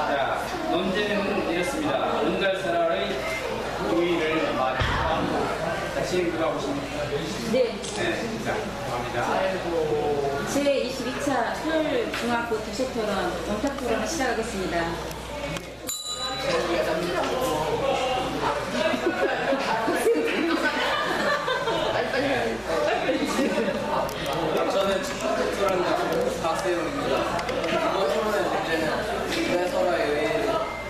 자, 논제는 이렇습니다. 온달사라의 도의를 말하고 다시 누가 보십니까? 네. 네, 자, 갑니다. 제22차 서울중학교 도서토론 원탁 토론을 시작하겠습니다. 저는 첫 번째 토론자 박세용입니다. 이번 토론의 문제는 왜 서로의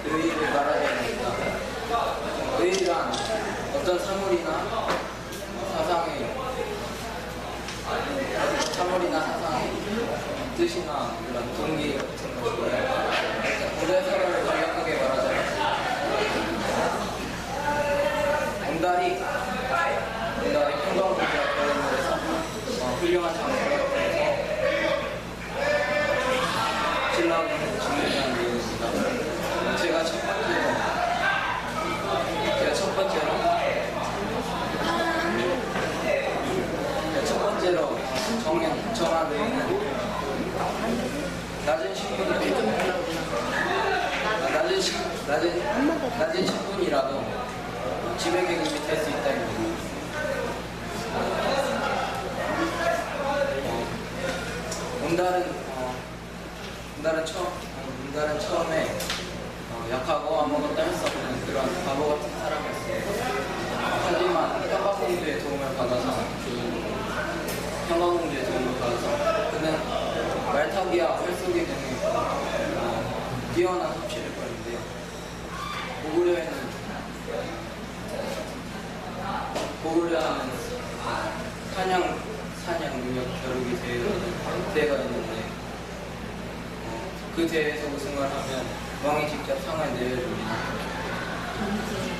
의의를 말하게 됩니다. 의의란 어떤 사물이나 사상의 뜻이나 이런 동기 같은 것이고요. 왜 서로를 간략하게 말하자면 온달이 평강국이라 표현을 해서 훌륭한 장소를 통해서 신랑을 증명하는 내용입니다. 제가 첫 번째로 정한 의의는 낮은 신분이라도 지배계급이 될 수 있다입니다. 온달은 처음에 약하고 아무것도 할 수 없는 그런 바보 같은 사람이었어요. 하지만 평강공주의 도움을 받아서 그는 말타기와 활쏘기 등의 뛰어난 섭씨를 보였는데요. 고구려에는 사냥 능력 겨루기 대회가 있는데 그 대회에서 우승을 하면 왕이 직접 상을 내려줍니다.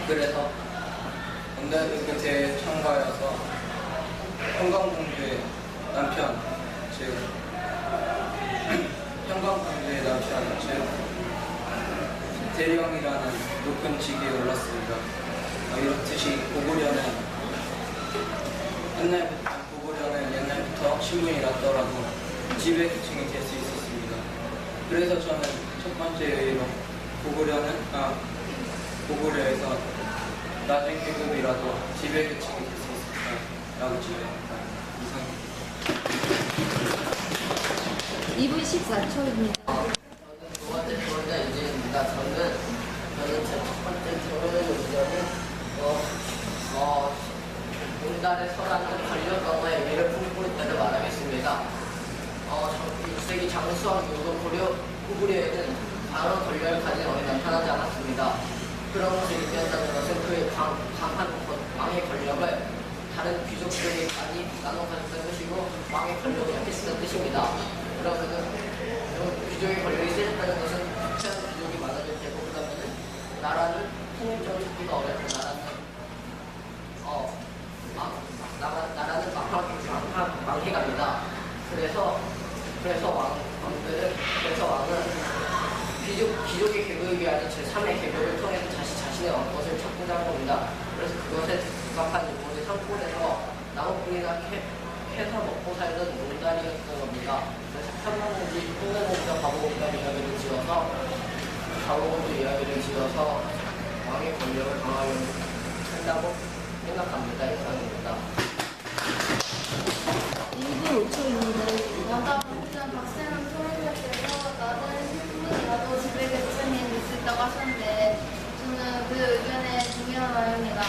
그래서 온달도 그 대회에 참가해서 평강공주의 남편 즉 대령이라는 높은 직위에 올랐습니다. 이렇듯이 고구려는 옛날부터 신분이 낮더라도 지배계층이 될 수 있었습니다. 그래서 저는 첫 번째 의의로 고구려에서 낮은 계급이라도 지배계층이 될 수 있었다라고 지배합니다. 이상. 2분 14초입니다. 저는 두 번째 토론자 이재입니다. 저는 첫 번째 토론의 의견은 온달에 설하는 권력 강화의 의미를 풍부히 때려 말하겠습니다. 6세기 장수왕 이후 고구려에는 다른 권력을 가진 왕이 나타나지 않았습니다. 그런 것을 얘기한다는 것은 그의 강한 왕의 권력을 다른 귀족들이 많이 나눠 가졌다는 것이고 왕의 권력이 약했다는 뜻입니다. 그러면은 귀족의 권력이 세졌다는 것은 특별한 귀족이 많아질 테고 그러면은 나라를 통일적으로 잡기가 어렵고 나라는 망해갑니다. 그래서 왕은 귀족의 계급이 아닌 제3의 계급을 통해서 자신의 왕것을 찾고자 합니다. 그래서 그것에 적합한 요건을 삼고 해서 나무꾼이나 해서 먹고 살던 온달이었던 겁니다. 그래서 평강공주가 바보공달 이야기를 지어서 왕의 권력을 강화하려고 한다고 생각합니다. 이상입니다. 1분 5초입니다. 아까 일단 박세는 토론자께서 낮은 신분이라도 지배계층이 될 수 있다고 하셨는데 저는 그 의견에 동의합니다.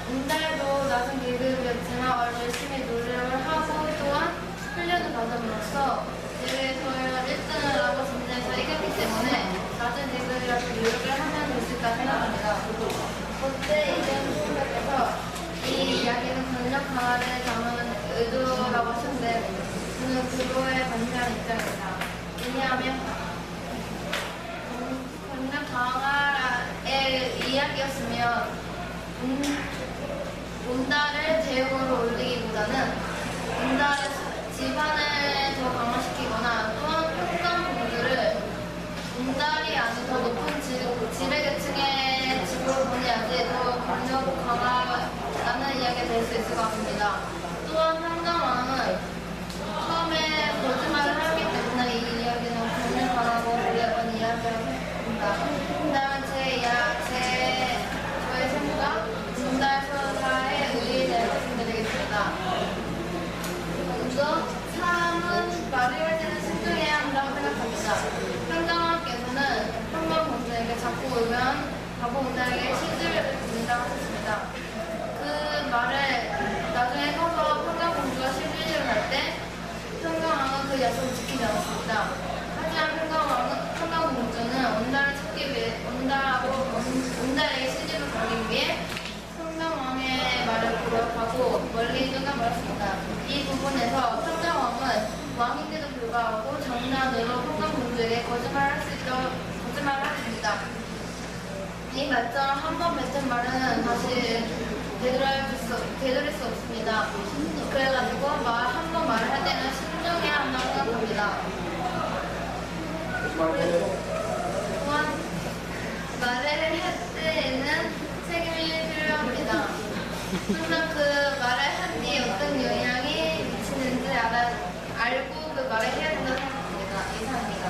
온달도 낮은 계급이었지만 열심히 노력을 하고 또한 훈련을 받음으로써 대회에서 1등을 하고 전쟁에서 이겼기 때문에 낮은 계급이라도 노력을 하면 될 수 있다고 생각합니다. 그때 이재용 토론자께서 이 이야기는 권력 강화를 담은 의도라고 하셨는데 저는 그거에 반대하는 입장입니다. 왜냐하면 권력 강화의 이야기였으면 온달을 제형으로 올리기보다는 온달의 집안을 더 강화시키거나 또한 평강공주를 온달이 아닌 더 높은 지배계층의 집으로 보내야지 더 권력 강화라는 이야기가 될 수 있을 것 같습니다. 또한 평강왕은 처음에 거짓말을 하기 때문에 이 이야기는 권력 강화고 우리가 이야기를 하겠습니다. 그다음에 저의 생각, 온달서사의 의의에 대해 말씀드리겠습니다. 먼저 사람은 말을 할 때는 신중해야 한다고 생각합니다. 평강왕께서는 평강공주에게 자꾸 울면 바보공주에게 시집을 준다고 하셨습니다. 그 말을 나중에 커서 평강공주가 시집을 갈 때 평강왕은 그 약속을 지키지 않았습니다. 하지만 평강공주는 온달을 찾기 위해 온달에게 시집을 가기 위해 평강왕의 말을 고려하고 멀리 떠나버렸습니다. 이 부분에서 평강왕은 왕인데도 불구하고 장난으로 평강공주에게 거짓말을 했습니다. 이 말처럼 한 번 뱉은 말은 다시 되돌릴 수 없습니다. 그래가지고 한 번 말을 할 때는 신중해야 한다고 생각합니다. 또한 말을 할 때에는 책임이 필요합니다. 항상 그 말을 한 뒤에 어떤 영향이 미치는지 알고 그 말을 해야 된다고 생각합니다. 이상입니다.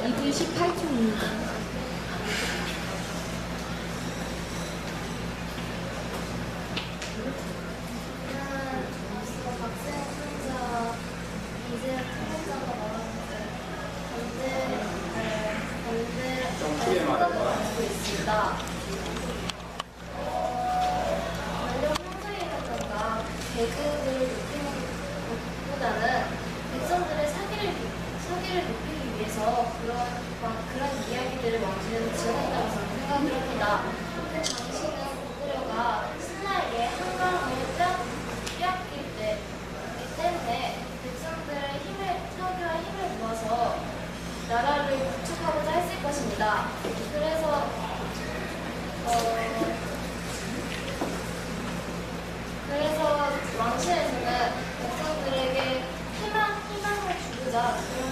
2분 18초입니다. 앞서 박세영 선수와 이재현 선수가 말하는데 크게 말해봐. 가지고 있습니다. 원력 형성이라던가 계급을 높이는 것보다는 백성들의 사기를 높이기 위해서 그런 이야기들을 왕실에서 지어낸다고 저는 생각을 합니다. 그 당시는 고구려가 신라에게 한강을 빼앗기 때문에 백성들의 사기와 힘을 모아서 나라를 구축하고자 했을 것입니다. 그래서 왕실에서는 백성들에게 희망을 주고자 그런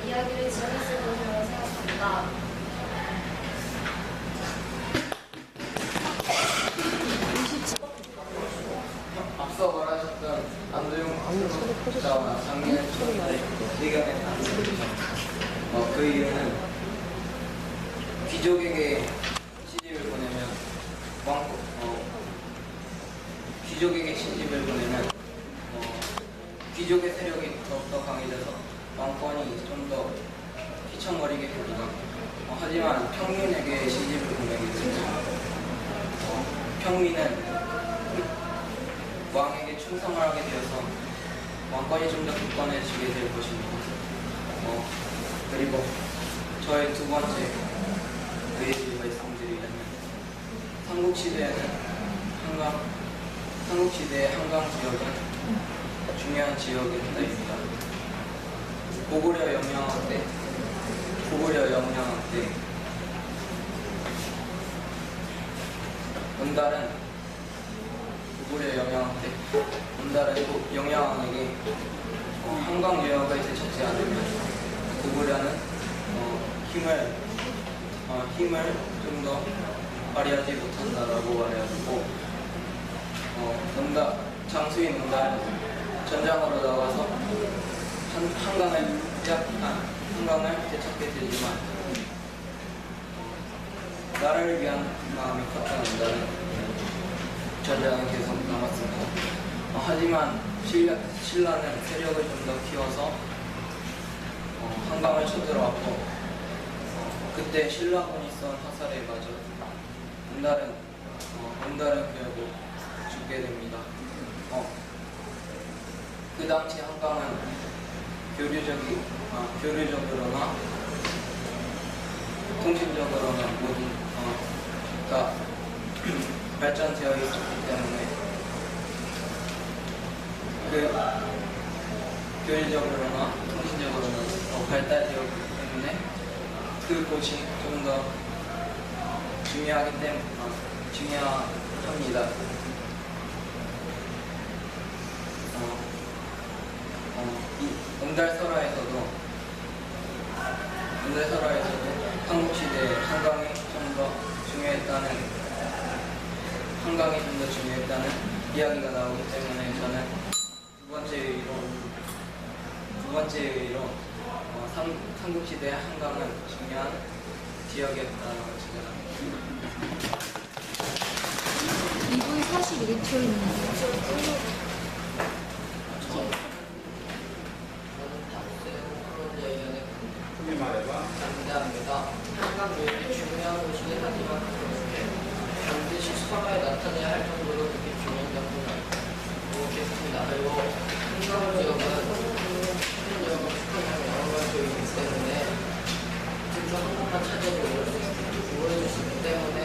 이야기를 지어냈을 것이라고 생각합니다. 앞서 말하셨던 안도용 학자와 장례 초의 의견에 따르면 그 이유는 귀족에게 시집을 보내면 귀족의 세력이 더욱더 강해져서 왕권이 좀 더 휘청거리게 됩니다. 하지만 평민에게 시집을 보내게 되면 평민은 왕에게 충성을 하게 되어서 왕권이 좀 더 굳건해지게 될 것입니다. 그리고 저의 두 번째 의의를 말씀드리려면 삼국시대의 한강 지역은 중요한 지역의 하나입니다. 고구려 영향 때 온달은 영향에게 한강 유역을 되찾지 않으면 고구려는 힘을 좀 더 발휘하지 못한다라고 말해가지고 장수인 온달은 전장으로 나가서 한강을 되찾게 되지만 나라를 위한 마음이 컸던 온달은 전장에 계속 남았습니다. 하지만 신라는 세력을 좀 더 키워서 한강을 쳐들어왔고 그때 신라군이 쏜 화살에 맞아 온달은 결국 죽게 됩니다. 그 당시 한강은 교류적으로나 통신적으로나 모두 다 발전되어 있었기 때문에 교류적으로나 통신적으로나 발달되었기 때문에 그 곳이 좀 더 중요합니다. 온달설화에서도 한국시대에 한강이 좀 더 중요했다는 이야기가 나오기 때문에 저는 두 번째 의의로 삼국시대 한강은 중요한 지역이었다고 주장합니다. 2분 41초입니다. 저는 박세웅 토론자 의견에 크게 말해봐. 반대합니다. 한강 요인이 중요한 곳이긴 하지만 반드시 설화에 나타내야 할 정도로 그렇게 중요한 장소는 모르겠습니다. 그리고 한강 지역은 큰 지역은 축구장이 여러 가지 있기 때문에 둘중 한 곳만 차지하지 모를 수 있기 때문에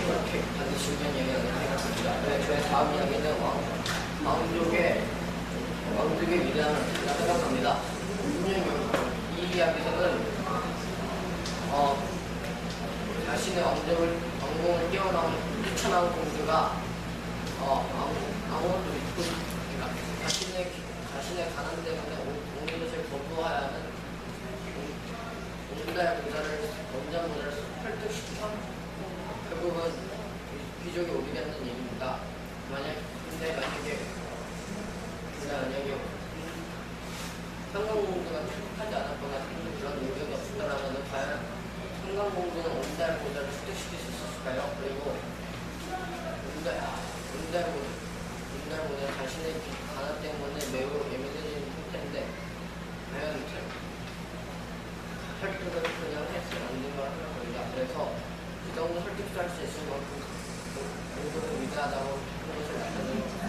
그렇게 반드시 중요한 얘기가 생각합니다. 저의 다음 이야기는 왕족의 위대함을 제가 생각합니다. 이 이야기에서는 자신의 왕궁을 뛰쳐나온 공주가 아무것도 믿고 자신의 가난 때문에 온 것을 거부해야 하는 온달 모자를 설득시켜 결국은 귀족이 오게 되는 일입니다. 만약에 상강공주가 출국하지 않았거나 그런 의견이 없었다면 과연 상강공주는 온달 모자를 설득시킬 수 있었을까요? 그리고 온달 모자 자신의 가나 때문에 매우 예민해진 상태인데 과연 설득을 그냥 했으면 안 된 거라 생각합니다. 그래서 그 정도 설득할 수 있을 만큼 공주는 위대하다고 하는 것을 나타내는 것입니다.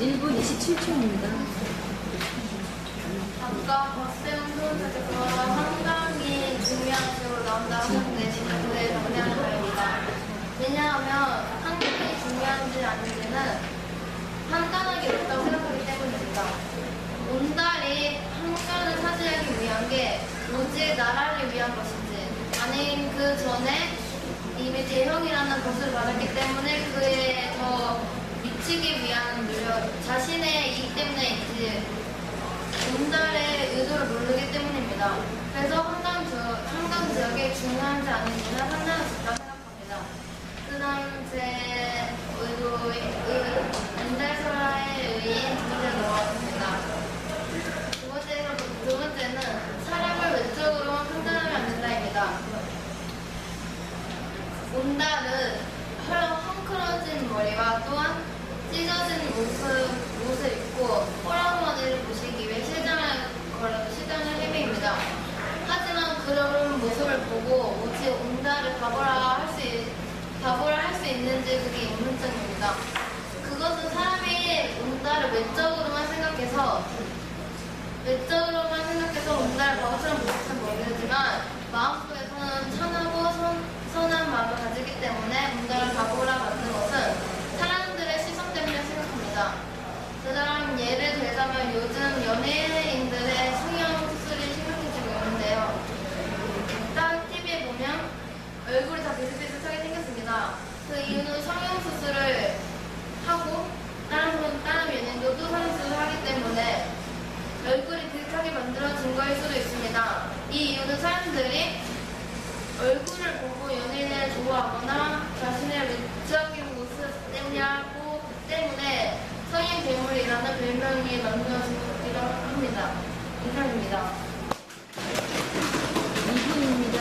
1분 27초입니다. 아까 박세웅 토론자께서 한강이 중요한 지역으로 나온다 하셨는데 저는 그에 반대하는 바입니다. 왜냐하면 한강이 중요한지 아닌지는 간단하게 없다고 생각하기 때문입니다. 온달이 한강을 차지하기 위한 게 오직 나라를 위한 것인지 아닌 그 전에 이미 대형이라는 것을 받았기 때문에 그에 더 미치기 위한 노력, 자신의 이익 때문에 온달의 의도를 모르기 때문입니다. 그래서 한강 지역이 중요한지 아닌지는 판단할 수 있다고 생각합니다. 그 다음 제 온달설화의 의의인 두 번째 넘어가겠습니다. 두 번째는 사람을 외적으로만 판단하면 안 된다입니다. 온달은 헝클어진 머리와 또한 찢어진 옷을 입고 호랑머리를 보시기 위해 시장을 헤매입니다. 하지만 그런 모습을 보고 오직 온달을 바보라 할 수 있는지 그게 의문점입니다. 그것은 사람이 온달을 외적으로만 생각해서 온달을 바보처럼 보일지 모르지만 마음속에서는 찬하고 선한 마음을 가지기 때문에 온달을 바보라 만든 것은 사람들의 시선 때문에 생각합니다. 그 다음 예를 들자면 요즘 연예인들의 성형 수술이 심각해지고 있는데요. 딱 TV에 보면 얼굴이 다 비슷비슷하게 생겼습니다. 그 이유는 성형 수술을 하고 다른 연예인도 또 성형 수술을 하기 때문에 얼굴이 비슷하게 만들어진 거일 수도 있습니다. 이 이유는 사람들이 얼굴을 보고 연예인을 좋아하거나 자신의 외적인 모습 때문에 성인 괴물이라는 별명이 만들어지기도 합니다. 이상입니다. 2분입니다.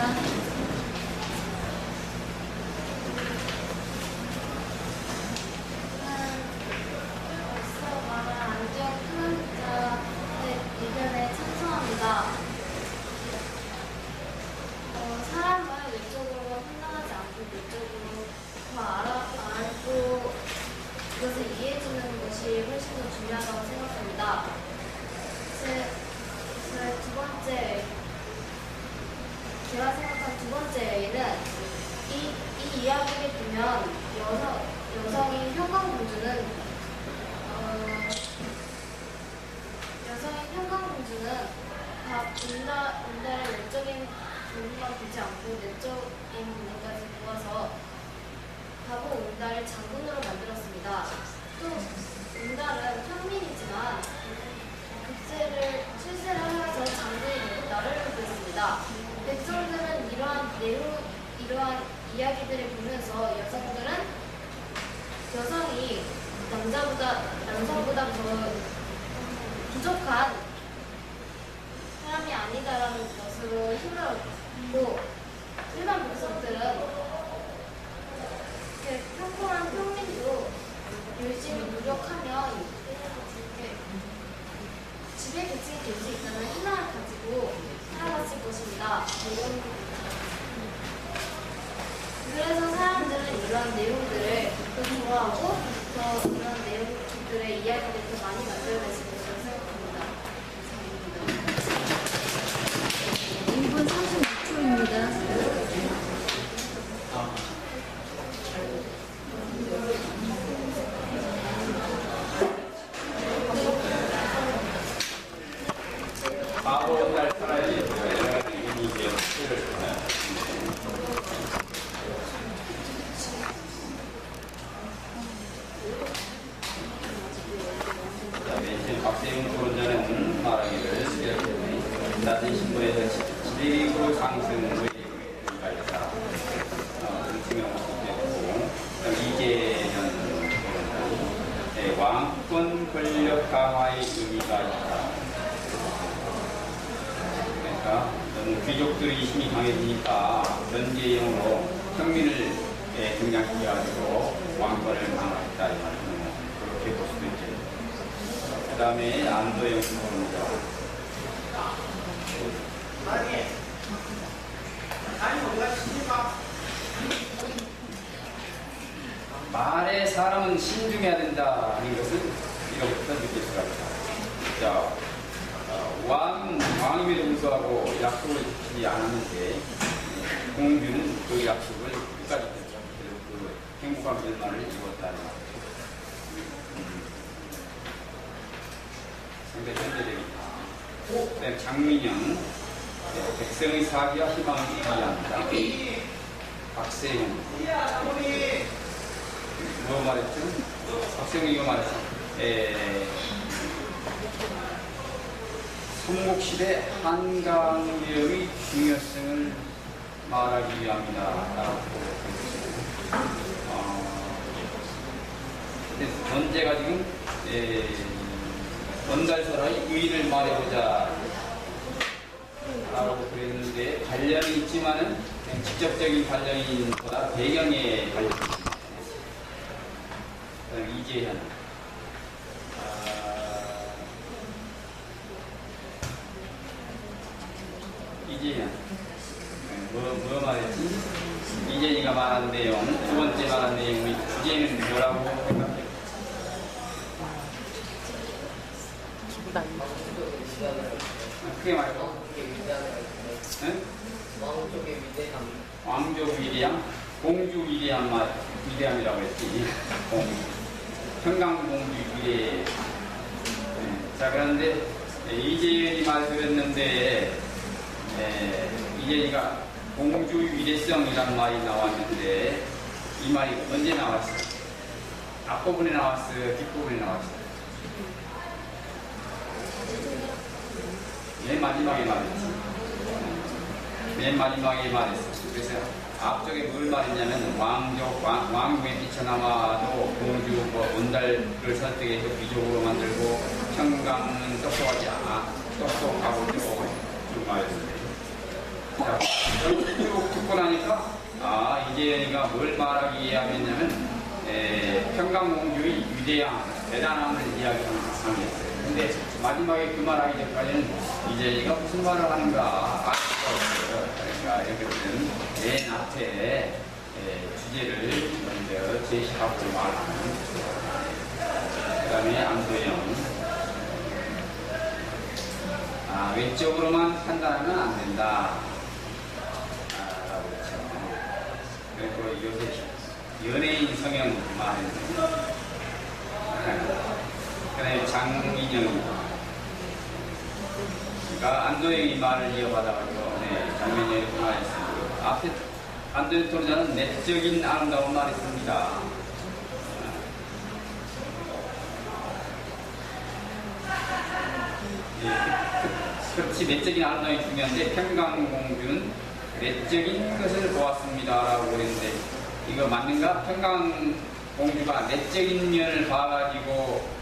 앞서 말한 안정 토론자의 의견에 찬성합니다. 사람을 외적으로 판단하지 않고 내적으로 더 알고 그것을 이해해주는 것이 훨씬 더 중요하다고 생각합니다. 제가 생각한 두 번째 예는 이 이야기를 보면 여성인 현광공주는 온달의 외적인 부분만 보지 않고 내적인 부분까지 보아서 바보 온달을 장군으로 만들었습니다. 또 온달은 평민이지만 출세를 하면서 장군이 되고 나라를 구했습니다. 백성들은 이러한 이야기들을 보면서 여성이 남성보다 더 부족한 갈수록 힘들어졌고 일반 백성들은 이렇게 평범한 평민도 열심히 노력하면 이렇게 지배계층이 될 수 있다는 희망을 가지고 살아갔을 것입니다. 그래서 사람들은 이런 내용들을 더 좋아하고 더 이런 내용들의 이야기를 더 많이 만들어냈을 것이라고 생각합니다. 1분 36초입니다. 바보 날 살아야지. 여러 가지 의미의 뜻을 그다음에 박세용 토론자는 말하기를 이렇게 낮은 신분에서 지리고 상승의 의미가 있다. 증명할 수 있겠고, 이재현 토론자는 왕권 권력 강화의 의미가 있다. 그러니까 귀족들이 힘이 강해지니까 전제용으로 평민을 등장시켜가지고 왕권을 강화했다 이 말이에요. 그렇게 볼 수도 있죠. 그 다음에 안도영 토론자. 말에 사람은 신중해야 된다 하는 것은 이것부터 느낄 수가 있다. 자, 왕임에도 불구하고 약속을 지키지 않았는데 공주는 그 약속을 끝까지 지켰죠. 그 행복한 결말을 이루었다는 말이죠. 상대 현대적이다. 그다음에 장민영, 백성의 사기와 희망을 이해합니다. 박세용, 뭐 말했죠? 박세용이 이거 말했어. 삼국시대 한강무역의 중요성을 말하기 위함이다. 문제가 지금 원달설의 의의를 말해보자 라고 그랬는데 관련이 있지만은 직접적인 관련보다 배경에 관련이 있습니다. 이재현, 이재현 뭐 말했지? 이재현이가 말한 내용, 두 번째 말한 내용이 이재현은 뭐라고 생각해요? 크게 말해봐. 응? 왕족의 위대함. 왕족 위대함, 공주 위대함이라고 했지. 평강공주 위대. 자, 그런데 이재현이 말씀했는데 이재현이가 공주 위대성이라는 말이 나왔는데 이 말이 언제 나왔어? 앞부분에 나왔어요? 뒷부분에 나왔어요? 맨 마지막에 말했지. 맨 마지막에 말했어. 그래서 앞쪽에 뭘 말했냐면 왕궁에 뛰쳐나와도 공주 온달을 설득해서 귀족으로 만들고 평강은 똑똑하지 않아. 똑똑하고 쭉 말했는데. 자, 쭉 듣고 나니까 이재현이가 뭘 말하기 위함했냐면 평강공주의 위대함, 대단함을 이야기하는 상이었어요. 근데 마지막에 그 말하기 전까지는 이재현이가 무슨 말을 하는가 알 수가 없어요. 그러니까 이렇게는 맨 앞에 주제를 먼저 제시하고 말하는. 그 다음에 안도영. 외적으로만 판단하면 안 된다. 라고 했죠. 그리고 요새 연예인 성형 말했는데. 그 다음에 장민영이. 그러니까 안도영이 말을 이어받아가지고, 장민영이 말했습니다. 앞에 안도영 토론자는 내적인 아름다운 말했습니다. 그렇지, 내적인 아름다움이 중요한데 평강공주는 내적인 것을 보았습니다라고 그랬는데 이거 맞는가? 평강공주가 내적인 면을 봐가지고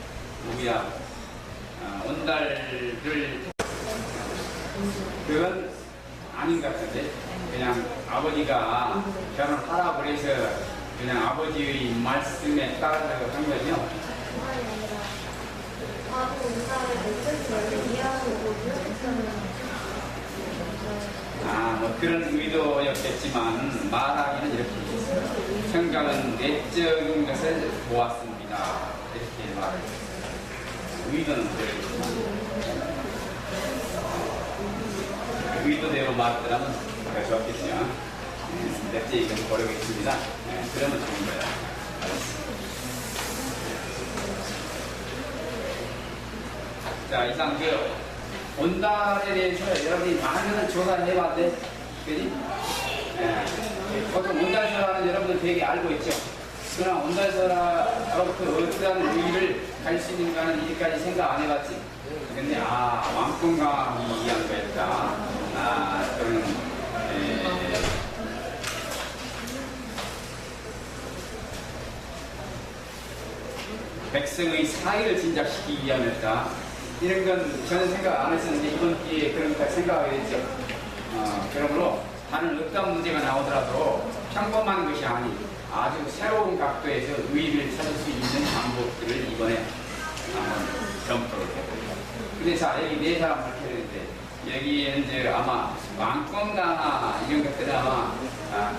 온달을 그건 아닌 것 같은데 그냥 아버지가 결혼하라고 그래서 그냥 아버지의 말씀에 따라서 한 거죠. 뭐 그런 의도였겠지만 말하기는 이렇게 있어요. 생각은 내적인 것을 보았습니다. 이렇게 말을 했어요. 의도는 그렇지만 의도대로 말했더라면 더 좋았겠죠. 넷째 이건 고려겠습니다. 그러면 좋은 거야. 자, 이상 온달에 대해서 여러분이 많은 조사를 해봤는데, 그지? 보통 온달설화는 여러분들 되게 알고 있죠. 그러나 온달설화로부터 어떠한 의의를 갈 수 있는가는 이제까지 생각 안 해봤지. 근데 왕건강이 이해한 거였다. 또는 백성의 사의를 진작시키기 위함이었다. 이런 건 전혀 생각 안 했었는데 이번 기회에 그런 걸 생각하게 됐죠. 그러므로 다른 어떤 문제가 나오더라도 평범한 것이 아닌 아주 새로운 각도에서 의의를 찾을 수 있는 방법들을 이번에 한번 검토를 해보죠. 근데 자, 여기 네 사람 밝혀야되는데 여기에는 이제 아마 왕권가나 이런 것들은 아마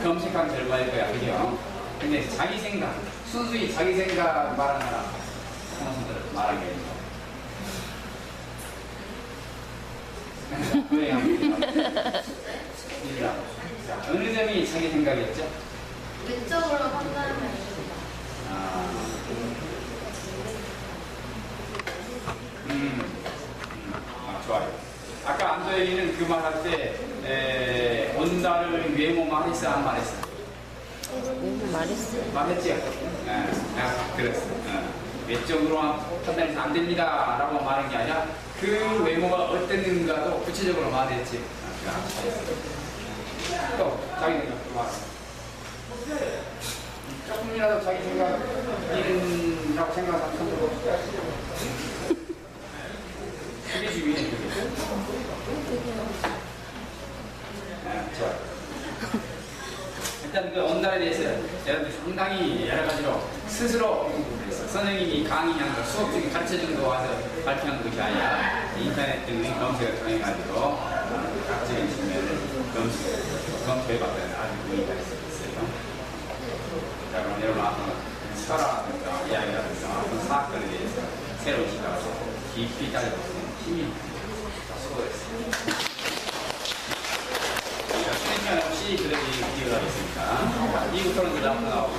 검색한 결과일 거야, 그죠? 근데 자기 생각, 순수히 자기 생각 말하는 사람, 선생님들 말한 게 있죠. 자, 어느 점이 자기 생각이었죠? 외적으로 판단하면 좋아요. 아까 안도영이는 그 말할 때 온다를 외모만 했어, 안 말했어? 말했어요. 말했지? 그랬어. 외적으로 판단해서 안 됩니다 라고 말한 게 아니라 그 외모가 어땠는가도 구체적으로 말했지. 또 자기 생각도 말해. 조금이라도 자기 생각 이른다고 생각하는 정도로 그게 중요해. 좋아요. 일단 그 온달에 대해서 여러분들 상당히 여러 가지로 스스로 공부를 했어. 선생님이 강의한 거, 수업 중에 가르쳐준 거 와서 발표한 것이 아니라 인터넷 등의 검색을 통해가지고 각적인 측면을 검토해봤다는 아주 의의가 있었어요. 자, 그럼 여러분 앞으로 철학이라든가 이야기라든가 어떤 사건에 대해서 새로운 시각으로 깊이 따져볼 수 있는 힘이 수고했습니다. 수행량 없이 그렇게 기억하겠습니다. 이부터는 그 다음으로 나오고